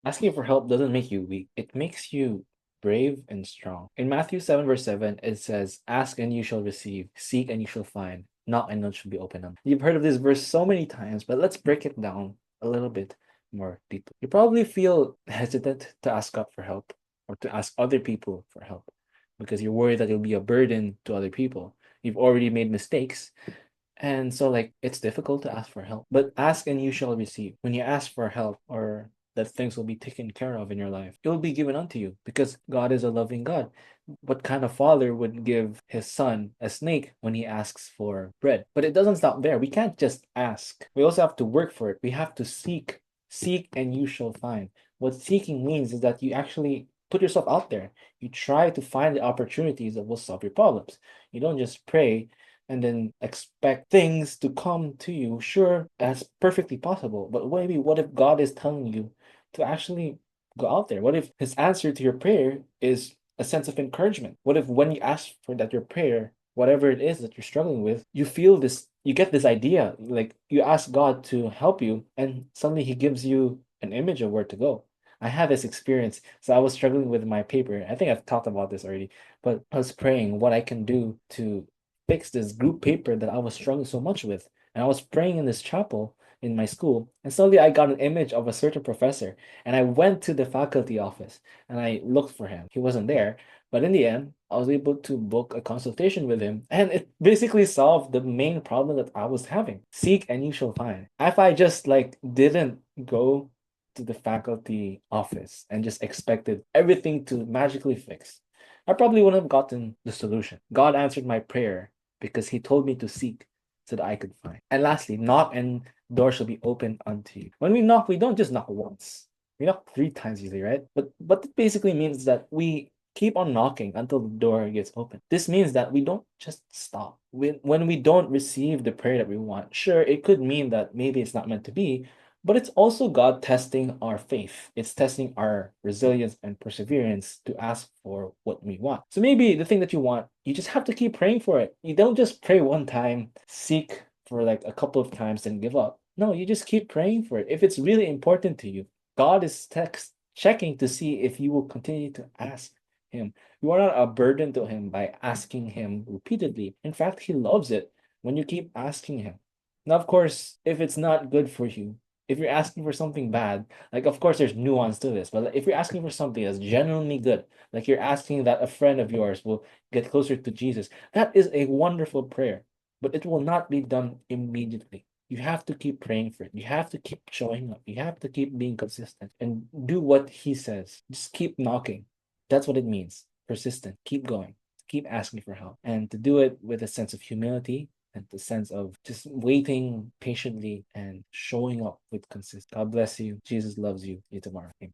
Asking for help doesn't make you weak, it makes you brave and strong. In Matthew 7, verse 7, it says, "Ask and you shall receive, seek and you shall find, knock and it shall be opened up." You've heard of this verse so many times, but let's break it down a little bit more deeply. You probably feel hesitant to ask God for help or to ask other people for help because you're worried that you'll be a burden to other people. You've already made mistakes, and so, like, it's difficult to ask for help. But ask and you shall receive. When you ask for help or that things will be taken care of in your life, it will be given unto you because God is a loving God. What kind of father would give his son a snake when he asks for bread? But it doesn't stop there. We can't just ask. We also have to work for it. We have to seek. Seek and you shall find. What seeking means is that you actually put yourself out there. You try to find the opportunities that will solve your problems. You don't just pray and then expect things to come to you. Sure, that's perfectly possible. But maybe what if God is telling you to actually go out there? What if his answer to your prayer is a sense of encouragement? What if when you ask for that your prayer, whatever it is that you're struggling with, you feel this, you get this idea, like you ask God to help you, and suddenly he gives you an image of where to go. I had this experience. So I was struggling with my paper. I think I've talked about this already, but I was praying what I can do to fix this group paper that I was struggling so much with. And I was praying in this chapel in my school, and suddenly I got an image of a certain professor. And I went to the faculty office and I looked for him. He wasn't there. But in the end, I was able to book a consultation with him, and it basically solved the main problem that I was having. Seek and you shall find. If I just like didn't go to the faculty office and just expected everything to magically fix, I probably wouldn't have gotten the solution. God answered my prayer because he told me to seek so that I could find. And lastly, knock and door shall be opened unto you. When we knock, we don't just knock once. We knock 3 times usually, right? But what it basically means is that we keep on knocking until the door gets open. This means that we don't just stop. When we don't receive the prayer that we want, sure, it could mean that maybe it's not meant to be, but it's also God testing our faith. It's testing our resilience and perseverance to ask for what we want. So maybe the thing that you want, you just have to keep praying for it. You don't just pray one time, seek for like a couple of times, and give up. No, you just keep praying for it. If it's really important to you, God is checking to see if you will continue to ask Him. You are not a burden to Him by asking Him repeatedly. In fact, He loves it when you keep asking Him. Now, of course, if it's not good for you, if you're asking for something bad, like of course there's nuance to this, but if you're asking for something that's genuinely good, like you're asking that a friend of yours will get closer to Jesus, that is a wonderful prayer, but it will not be done immediately. You have to keep praying for it. You have to keep showing up. You have to keep being consistent and do what he says. Just keep knocking. That's what it means. Persistent. Keep going. Keep asking for help. And to do it with a sense of humility and the sense of just waiting patiently and showing up with consistency. God bless you. Jesus loves you. See you tomorrow. Amen.